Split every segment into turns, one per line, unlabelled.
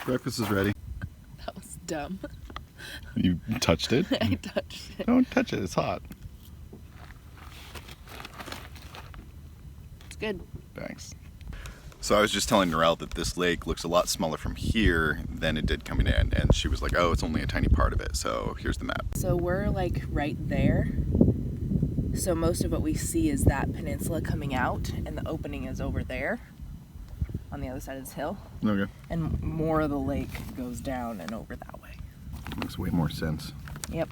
Breakfast is ready.
That was dumb.
You touched it?
I touched it.
Don't touch it, it's hot.
It's good.
Thanks. So I was just telling Norelle that this lake looks a lot smaller from here than it did coming in, and she was like, oh, it's only a tiny part of it, so here's the map.
So we're like right there. So most of what we see is that peninsula coming out, and the opening is over there on the other side of this hill.
Okay.
And more of the lake goes down and over that way.
Makes way more sense.
Yep.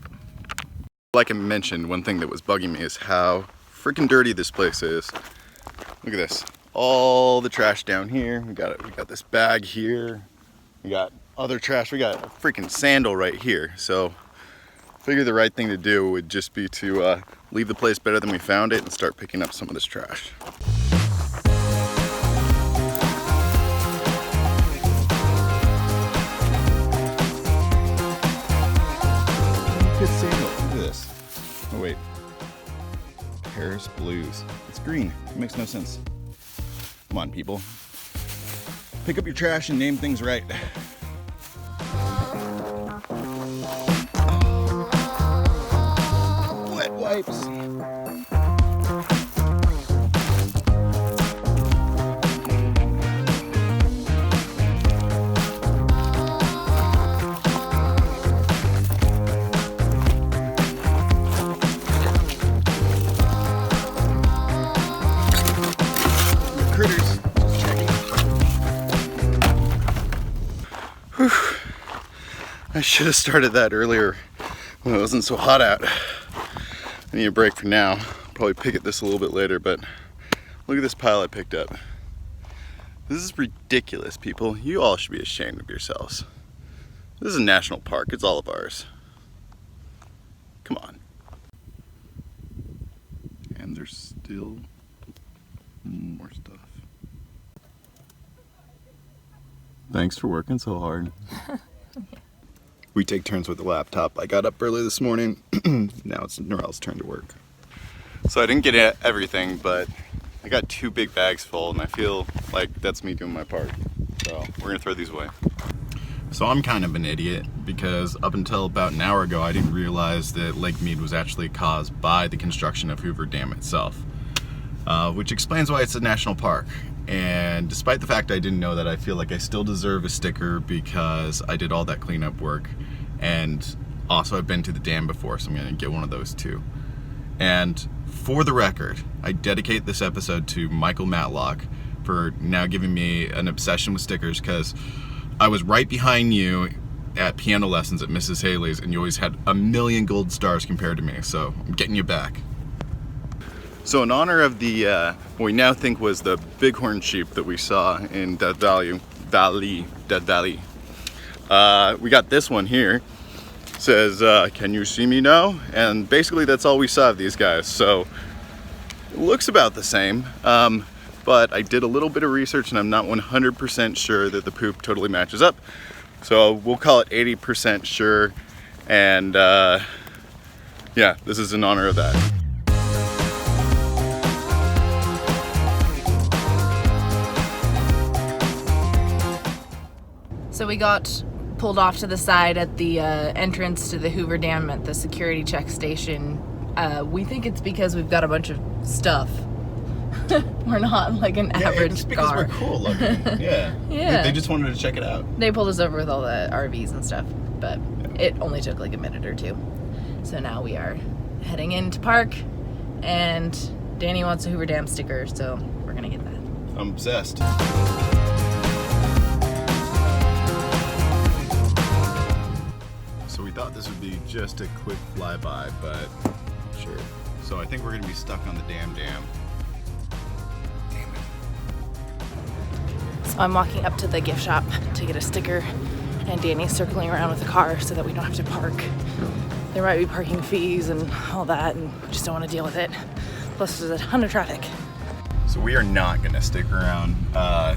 Like I mentioned, one thing that was bugging me is how freaking dirty this place is. Look at this. All the trash down here. We got this bag here. We got other trash. We got a freaking sandal right here. So I figure the right thing to do would just be to leave the place better than we found it and start picking up some of this trash. Good sandal. Look at this. Oh wait. Paris Blues. It's green. It makes no sense. Come on, people. Pick up your trash and name things right. Wet wipes. Critters. Just checking. Whew. I should have started that earlier when it wasn't so hot out. I need a break for now. Probably pick at this a little bit later, but look at this pile I picked up. This is ridiculous, people. You all should be ashamed of yourselves. This is a national park. It's all of ours. Come on. And there's still more stuff. Thanks for working so hard. We take turns with the laptop. I got up early this morning. Now it's Norelle's turn to work. So I didn't get everything, but I got 2 big bags full, and I feel like that's me doing my part. So we're gonna throw these away. So I'm kind of an idiot because up until about an hour ago, I didn't realize that Lake Mead was actually caused by the construction of Hoover Dam itself. Which explains why it's a national park. And despite the fact I didn't know that, I feel like I still deserve a sticker because I did all that cleanup work. And also I've been to the dam before, so I'm gonna get one of those too. And for the record, I dedicate this episode to Michael Matlock for now giving me an obsession with stickers, because I was right behind you at piano lessons at Mrs. Haley's, and you always had a million gold stars compared to me, so I'm getting you back. So in honor of the, what we now think was the bighorn sheep that we saw in Death Valley, we got this one here. It says, can you see me now? And basically that's all we saw of these guys. So it looks about the same, but I did a little bit of research and I'm not 100% sure that the poop totally matches up. So we'll call it 80% sure. And yeah, this is in honor of that.
So we got pulled off to the side at the entrance to the Hoover Dam at the security check station. We think it's because we've got a bunch of stuff. We're not like an average
it's because
car.
we're cool looking. Yeah.
Yeah.
They just wanted to check it out.
They pulled us over with all the RVs and stuff, but it only took like a minute or two. So now we are heading into park, and Danny wants a Hoover Dam sticker, so we're gonna get that.
I'm obsessed. So we thought this this would be just a quick flyby, but sure. So I think we're gonna be stuck on the dam. Damn it.
So I'm walking up to the gift shop to get a sticker, and Danny's circling around with the car so that we don't have to park. There might be parking fees and all that, and we just don't want to deal with it. Plus there's a ton of traffic.
So we are not gonna stick around.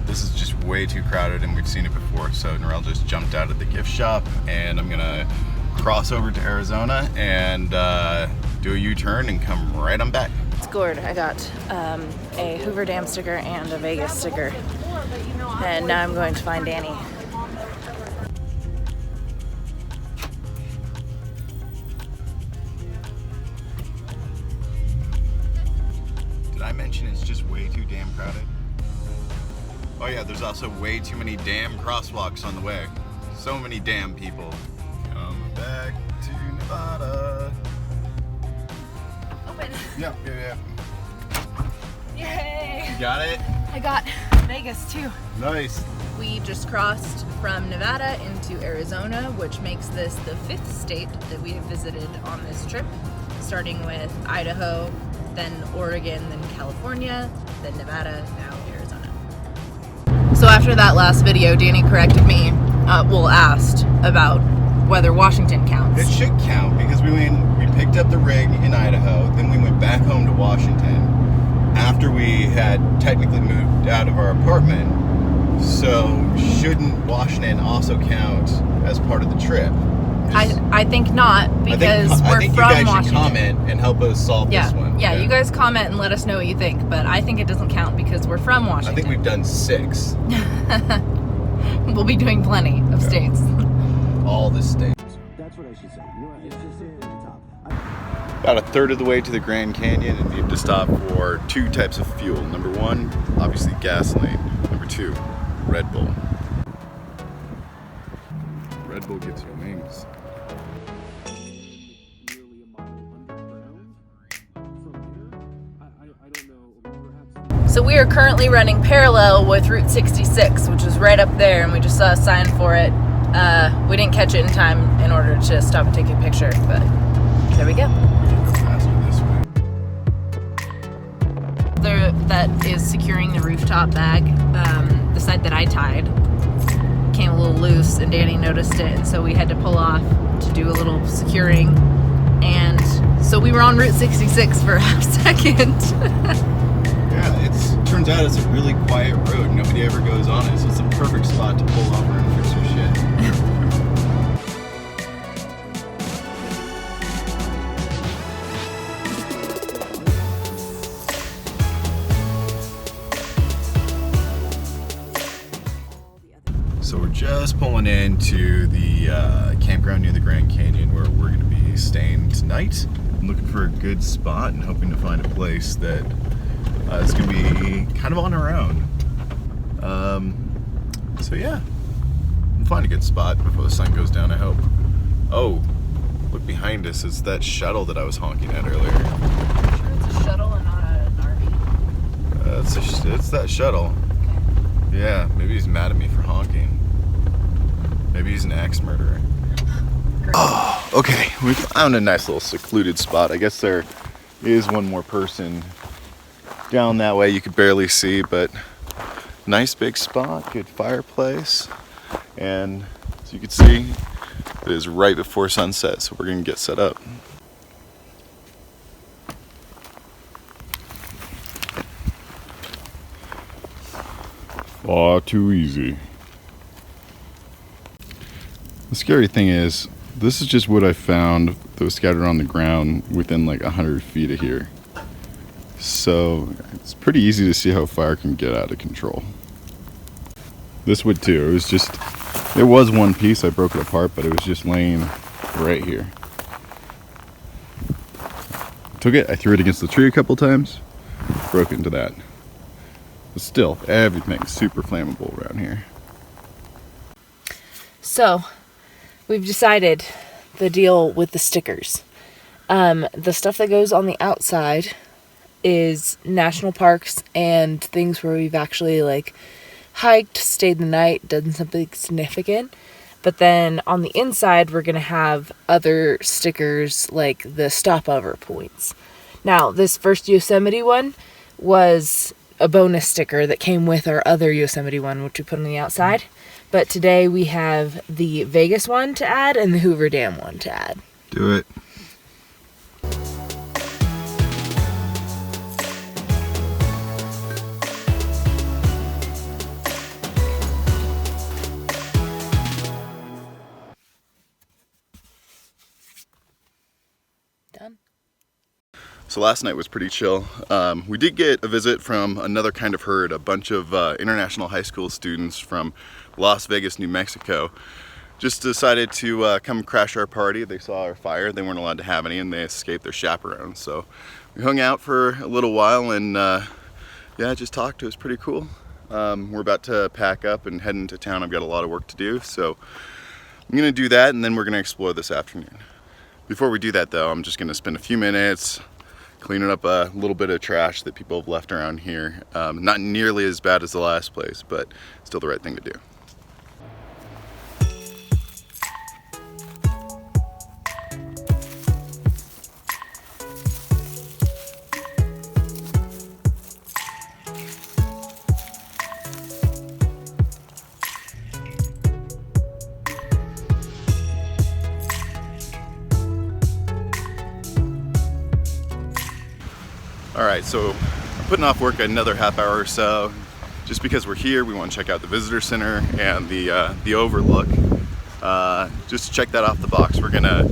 This is just way too crowded and we've seen it before. So Norelle just jumped out of the gift shop and I'm gonna cross over to Arizona and do a U-turn and come right on back.
Scored. I got a Hoover Dam sticker and a Vegas sticker. And now I'm going to find Danny.
Did I mention it's just way too damn crowded? Oh yeah, there's also way too many damn crosswalks on the way. So many damn people. Come back to Nevada.
Open.
Yeah.
Yay!
You got it?
I got Vegas too.
Nice.
We just crossed from Nevada into Arizona, which makes this the 5th state that we have visited on this trip, starting with Idaho, then Oregon, then California, then Nevada, now Arizona. So after that last video, Danny corrected me, asked about whether Washington counts.
It should count because we picked up the rig in Idaho, then we went back home to Washington after we had technically moved out of our apartment. So shouldn't Washington also count as part of the trip?
I think not, because
I think
we're
you
from
guys
Washington.
should comment and help us solve this one.
Yeah, you guys comment and let us know what you think, but I think it doesn't count because we're from Washington.
I think we've done 6.
We'll be doing plenty of states.
All the states.
That's what I should say. You know what? It's just here at the top.
About a third of the way to the Grand Canyon and need to stop for 2 types of fuel. Number 1, obviously gasoline. Number 2, Red Bull. Red Bull gives you wings.
Nearly a mile underground. From here, I don't know. Perhaps.
So we are currently running parallel with Route 66, which is right up there, and we just saw a sign for it. We didn't catch it in time in order to stop and take a picture, but there we go.
We can go faster this way.
There, that is securing the rooftop bag. The side that I tied came a little loose, and Danny noticed it, and so we had to pull off to do a little securing. And so we were on Route 66 for a half second.
Yeah, turns out it's a really quiet road. Nobody ever goes on it, so it's a perfect spot to pull over and fix your shit. So we're just pulling into the campground near the Grand Canyon where we're going to be staying tonight. I'm looking for a good spot and hoping to find a place that is going to be kind of on our own. So yeah, we'll find a good spot before the sun goes down, I hope. Oh, look behind us. It's that shuttle that I was honking at earlier.
Sure it's a shuttle and not an RV?
It's that shuttle. Yeah, maybe he's mad at me for honking. Maybe he's an axe murderer.
Great.
Oh, okay. We found a nice little secluded spot. I guess there is one more person down that way you could barely see, but nice big spot, good fireplace. And as you can see, it is right before sunset, so we're gonna get set up. Far too easy. The scary thing is, this is just what I found that was scattered on the ground within like 100 feet of here. So it's pretty easy to see how fire can get out of control. This would too. It was one piece. I broke it apart, but it was just laying right here. Took it, I threw it against the tree a couple times, broke into that. But still, everything's super flammable around here.
So, we've decided the deal with the stickers. The stuff that goes on the outside is national parks and things where we've actually like hiked, stayed the night, done something significant. But then on the inside, we're going to have other stickers like the stopover points. Now, this first Yosemite one was a bonus sticker that came with our other Yosemite one, which we put on the outside. But today we have the Vegas one to add and the Hoover Dam one to add.
Do it.
Done.
So last night was pretty chill. We did get a visit from another kind of herd, a bunch of international high school students from Las Vegas, New Mexico. Just decided to come crash our party. They saw our fire, they weren't allowed to have any, and they escaped their chaperones. So we hung out for a little while and yeah, just talked. It was pretty cool. We're about to pack up and head into town. I've got a lot of work to do, so I'm gonna do that and then we're gonna explore this afternoon. Before we do that though, I'm just gonna spend a few minutes cleaning up a little bit of trash that people have left around here. Not nearly as bad as the last place, but still the right thing to do. Alright, so I'm putting off work another half hour or so. Just because we're here, we want to check out the visitor center and the overlook. Just to check that off the box, we're gonna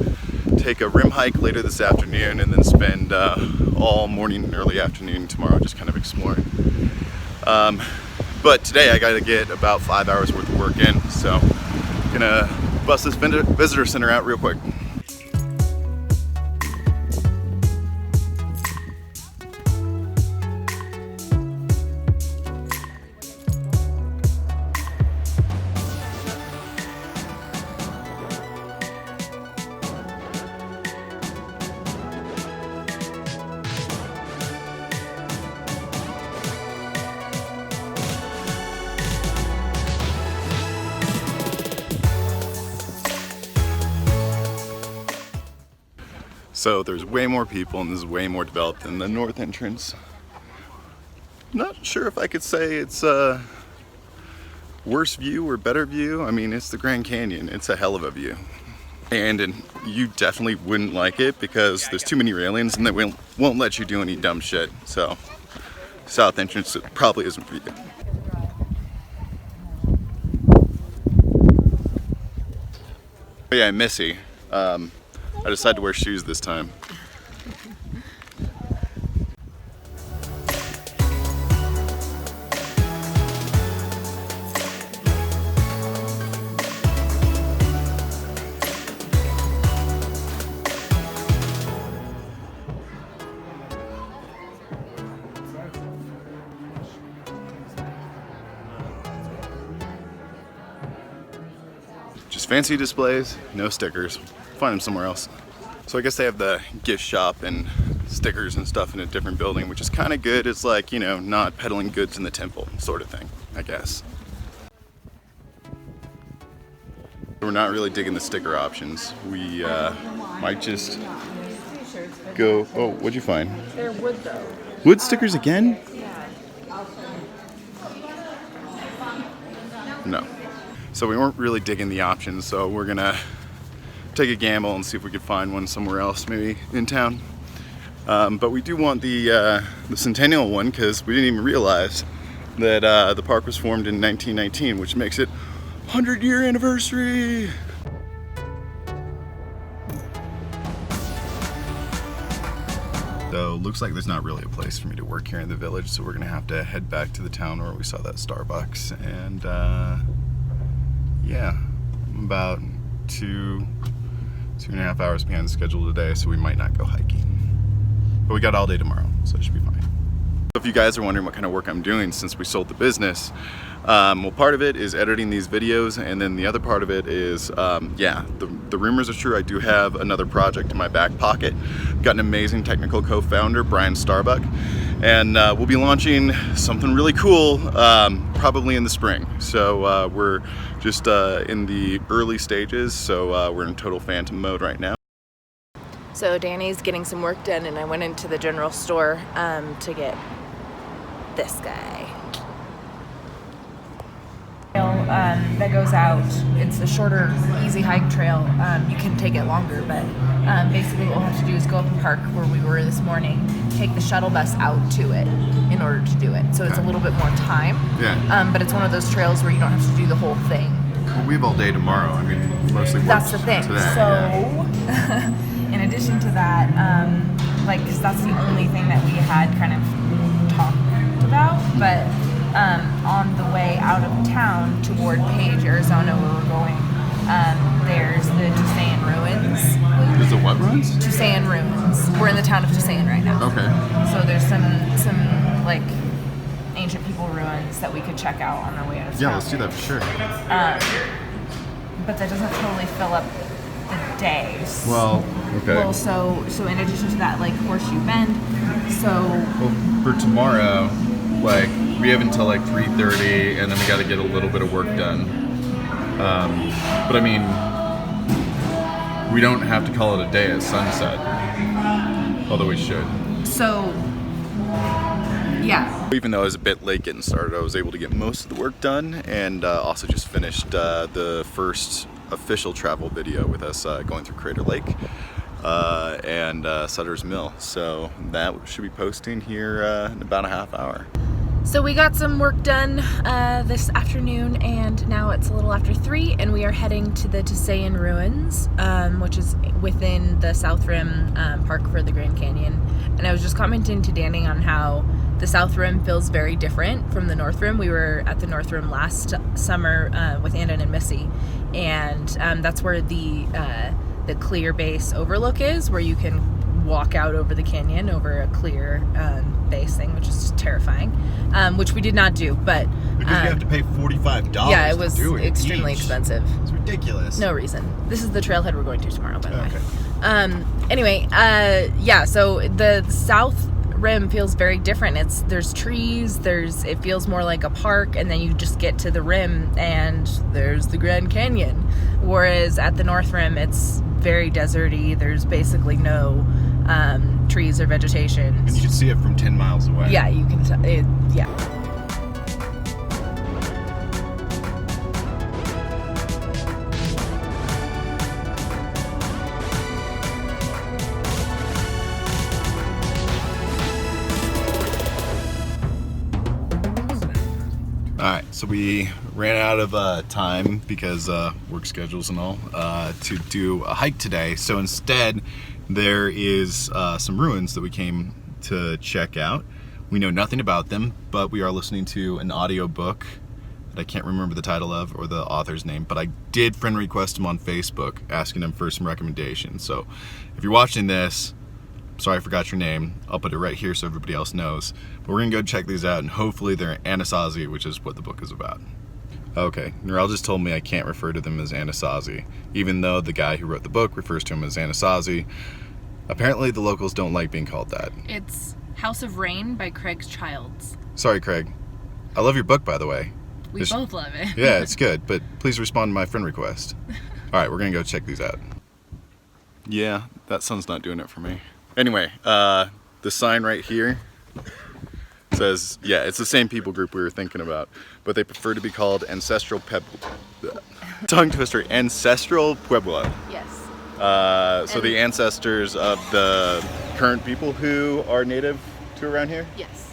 take a rim hike later this afternoon and then spend all morning and early afternoon tomorrow just kind of exploring. But today I gotta get about 5 hours worth of work in, so I'm gonna bust this visitor center out real quick. So there's way more people and this is way more developed than the north entrance. Not sure if I could say it's a worse view or better view. I mean, it's the Grand Canyon. It's a hell of a view. And you definitely wouldn't like it because there's too many railings and they won't let you do any dumb shit. So south entrance probably isn't for you. But yeah, Missy. I decided to wear shoes this time. Just fancy displays, no stickers. Find them somewhere else. So I guess they have the gift shop and stickers and stuff in a different building, which is kind of good. It's like, you know, not peddling goods in the temple sort of thing, I guess. We're not really digging the sticker options. We might just go, oh, what'd you find?
They're wood though.
Wood stickers again? No. So we weren't really digging the options, so we're gonna take a gamble and see if we could find one somewhere else, maybe in town. But we do want the Centennial one because we didn't even realize that the park was formed in 1919, which makes it 100-year anniversary. So looks like there's not really a place for me to work here in the village, so we're gonna have to head back to the town where we saw that Starbucks. And yeah, I'm about 2.5 hours behind the schedule today, so we might not go hiking. But we got all day tomorrow, so it should be fine. If you guys are wondering what kind of work I'm doing since we sold the business, well, part of it is editing these videos, and then the other part of it is, yeah, the rumors are true. I do have another project in my back pocket. Got an amazing technical co-founder, Brian Starbuck, and we'll be launching something really cool probably in the spring. So we're just in the early stages, so we're in total phantom mode right now.
So Danny's getting some work done, and I went into the general store to get this guy. That goes out. It's a shorter, easy hike trail. You can take it longer, but basically what we'll have to do is go up and park where we were this morning, take the shuttle bus out to it in order to do it. So it's a little bit more time.
Yeah.
But it's one of those trails where you don't have to do the whole thing.
Well, we have all day tomorrow. I mean, mostly work.
That's the thing.
Today,
so,
yeah.
In addition to that, like, because that's the only thing that we had kind of talked about, but on the way out of town toward Page, Arizona, where we're going, there's the Tusayan Ruins.
There's the what ruins?
Tusayan Ruins. We're in the town of Tusayan right now.
Okay.
So there's some like ancient people ruins that we could check out on our way out of town.
Yeah, let's do that for sure.
But that doesn't totally fill up the days.
Well, okay.
Well, so in addition to that, like Horseshoe Bend, so
Well, for tomorrow, like, we have until like 3:30, and then we got to get a little bit of work done. But I mean, we don't have to call it a day at sunset, although we should.
so yeah.
Even though I was a bit late getting started, I was able to get most of the work done, and also just finished the first official travel video with us going through Crater Lake and Sutter's Mill. So that should be posting here in about a half hour.
So we got some work done this afternoon, and now it's a little after 3, and we are heading to the Tusayan Ruins, which is within the South Rim Park for the Grand Canyon. And I was just commenting to Danny on how the South Rim feels very different from the North Rim. We were at the North Rim last summer with Andon and Missy, and that's where the clear base overlook is, where you can walk out over the canyon over a clear base thing, which is just terrifying, which we did not do, but
Because you have to pay $45.
yeah, it was
to do it
extremely
each.
expensive.
It's ridiculous.
No reason. This is the trailhead we're going to tomorrow, by the way.
Okay.
Anyway, yeah, so the South Rim feels very different. There's trees, it feels more like a park, and then you just get to the rim and there's the Grand Canyon. Whereas at the North Rim, it's very deserty. There's basically no trees or vegetation.
And you can see it from 10 miles away.
Yeah, you can tell. Yeah.
Alright, so we ran out of time because work schedules and all to do a hike today. So instead, there is some ruins that we came to check out. We know nothing about them, but we are listening to an audiobook that I can't remember the title of or the author's name, but I did friend request him on Facebook asking him for some recommendations. So if you're watching this, sorry I forgot your name. I'll put it right here so everybody else knows. But we're gonna go check these out, and hopefully they're Anasazi, which is what the book is about. Okay, Norelle just told me I can't refer to them as Anasazi, even though the guy who wrote the book refers to them as Anasazi. Apparently the locals don't like being called that.
It's House of Rain by Craig Childs.
Sorry, Craig. I love your book, by the way.
We both love it.
Yeah, it's good, but please respond to my friend request. Alright, we're gonna go check these out. Yeah, that sun's not doing it for me. Anyway, the sign right here says, yeah, it's the same people group we were thinking about, but they prefer to be called Ancestral tongue twister, Ancestral Puebloan.
Yes.
So the ancestors of the current people who are native to around here?
Yes.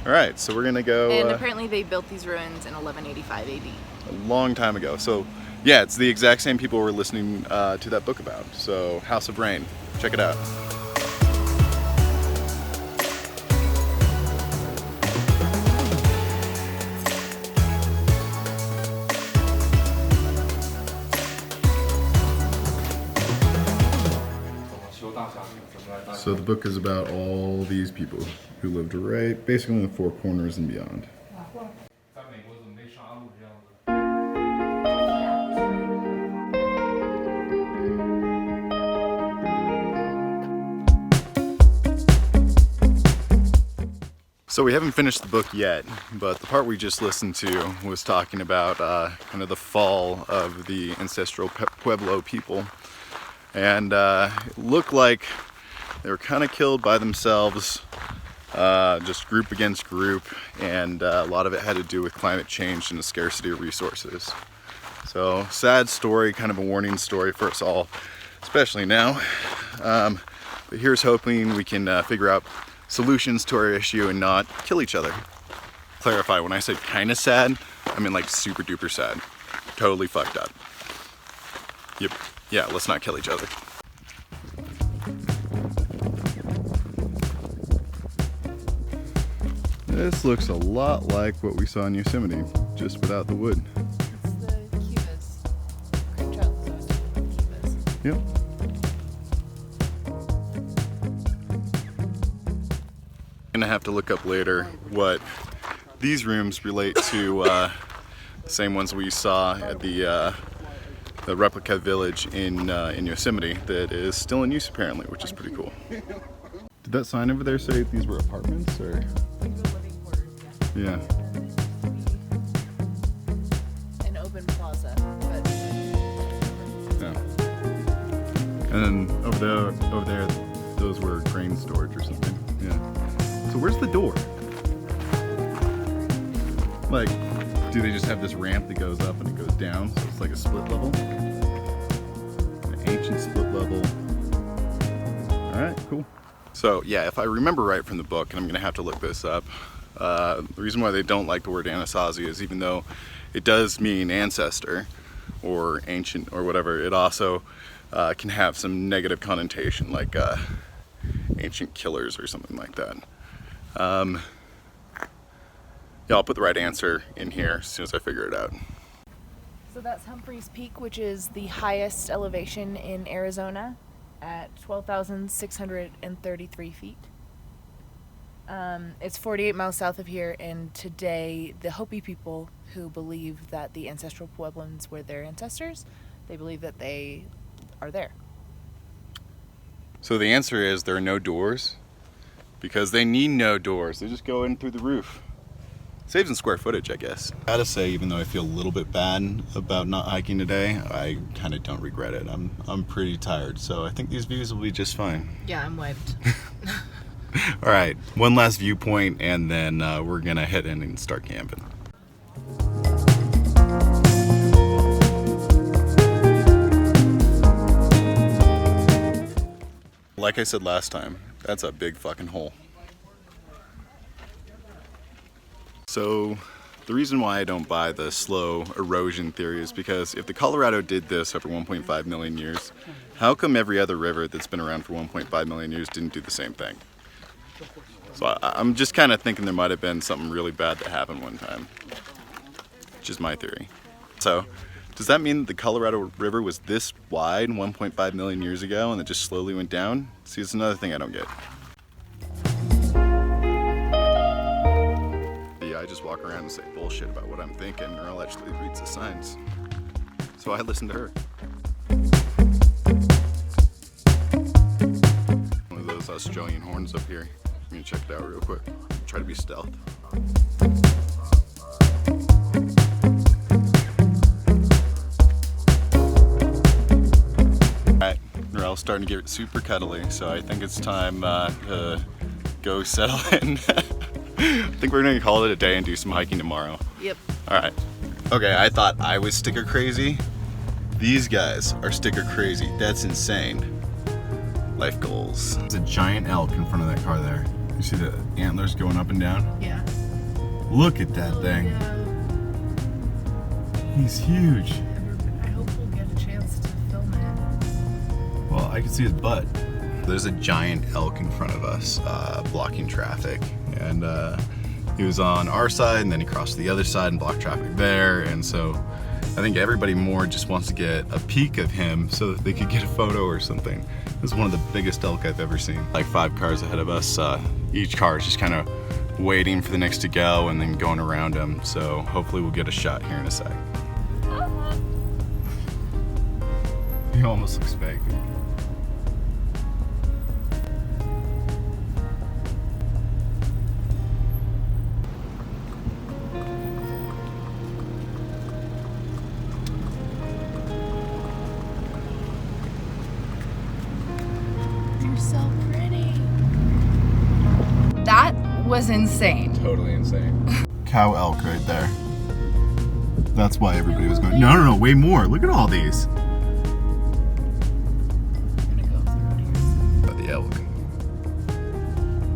Alright, so we're gonna go...
And apparently they built these ruins in 1185 AD.
a long time ago. So yeah, it's the exact same people we're listening to that book about. So House of Rain, check it out. So the book is about all these people who lived right basically in the four corners and beyond. So we haven't finished the book yet, but the part we just listened to was talking about kind of the fall of the Ancestral Pueblo people. And it looked like they were kind of killed by themselves, just group against group, and a lot of it had to do with climate change and the scarcity of resources. So sad story, kind of a warning story for us all, especially now. But here's hoping we can figure out solutions to our issue and not kill each other. Clarify, when I say kind of sad, I mean like super duper sad. Totally fucked up. Yep. Yeah, let's not kill each other. This looks a lot like what we saw in Yosemite, just without the wood.
It's the cubas. Cream trout, so it's cubas.
Yep. Gonna have to look up later what these rooms relate to, the same ones we saw at the replica village in Yosemite that is still in use apparently, which is pretty cool. Did that sign over there say these were apartments or? Yeah.
An open plaza, but
Yeah. And then over there, those were grain storage or something. Yeah. So where's the door? Like, do they just have this ramp that goes up and it goes down? So it's like a split level? An ancient split level. Alright, cool. So yeah, if I remember right from the book, and I'm gonna have to look this up, the reason why they don't like the word Anasazi is even though it does mean ancestor or ancient or whatever, it also can have some negative connotation like ancient killers or something like that. Yeah, I'll put the right answer in here as soon as I figure it out.
so that's Humphreys Peak, which is the highest elevation in Arizona at 12,633 feet. It's 48 miles south of here, and today the Hopi people who believe that the Ancestral Puebloans were their ancestors, they believe that they are there.
So the answer is there are no doors because they need no doors. They just go in through the roof. Saves in square footage, I guess. Gotta say, even though I feel a little bit bad about not hiking today, I kind of don't regret it. I'm pretty tired, so I think these views will be just fine.
Yeah, I'm wiped.
All right, one last viewpoint, and then we're gonna head in and start camping. Like I said last time, that's a big fucking hole. So the reason why I don't buy the slow erosion theory is because if the Colorado did this over 1.5 million years, how come every other river that's been around for 1.5 million years didn't do the same thing? So I'm just kind of thinking there might have been something really bad that happened one time, which is my theory. So does that mean the Colorado River was this wide 1.5 million years ago and it just slowly went down? See, it's another thing I don't get. I just walk around and say bullshit about what I'm thinking. Norelle actually reads the signs. So I listen to her. One of those Australian horns up here. I'm gonna check it out real quick. Try to be stealth. Alright, Norelle's starting to get super cuddly, so I think it's time to go settle in. I think we're gonna call it a day and do some hiking tomorrow.
Yep.
Alright. Okay, I thought I was sticker crazy. These guys are sticker crazy. That's insane. Life goals. There's a giant elk in front of that car there. You see the antlers going up and down?
Yeah.
Look at that thing. He's huge.
I hope we'll get a chance to film it.
Well, I can see his butt. There's a giant elk in front of us, blocking traffic. And he was on our side, and then he crossed to the other side and blocked traffic there. And so I think everybody more just wants to get a peek of him so that they could get a photo or something. This is one of the biggest elk I've ever seen. Like 5 cars ahead of us. Each car is just kind of waiting for the next to go and then going around them. So hopefully we'll get a shot here in a sec. He almost looks fake.
You're so pretty. That was insane.
Totally insane. Cow elk right there. That's why everybody was going. No, way more. Look at all these. But the elk.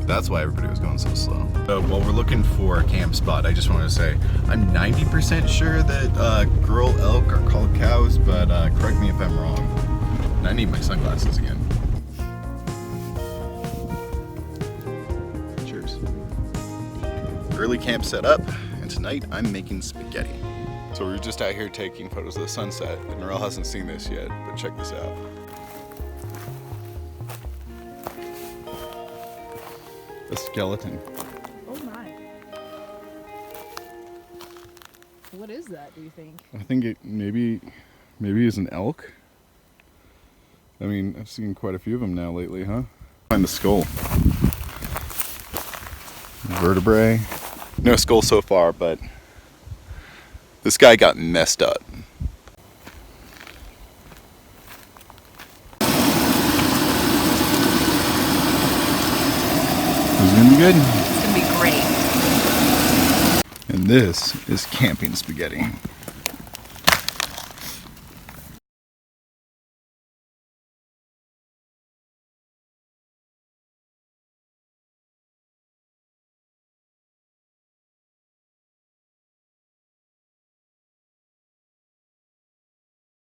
That's why everybody was going so slow. So while we're looking for a camp spot, I just want to say I'm 90% sure that girl elk are called cows, but correct me if I'm wrong. And I need my sunglasses again. Cheers. Early camp set up, and tonight I'm making spaghetti. So we're just out here taking photos of the sunset, and Norelle hasn't seen this yet, but check this out. A skeleton.
Oh my. What is that, do you think?
I think it maybe is an elk. I mean, I've seen quite a few of them now lately, huh? Find the skull. Vertebrae. No skull so far, but this guy got messed up. This is gonna be good.
It's gonna be great.
And this is camping spaghetti.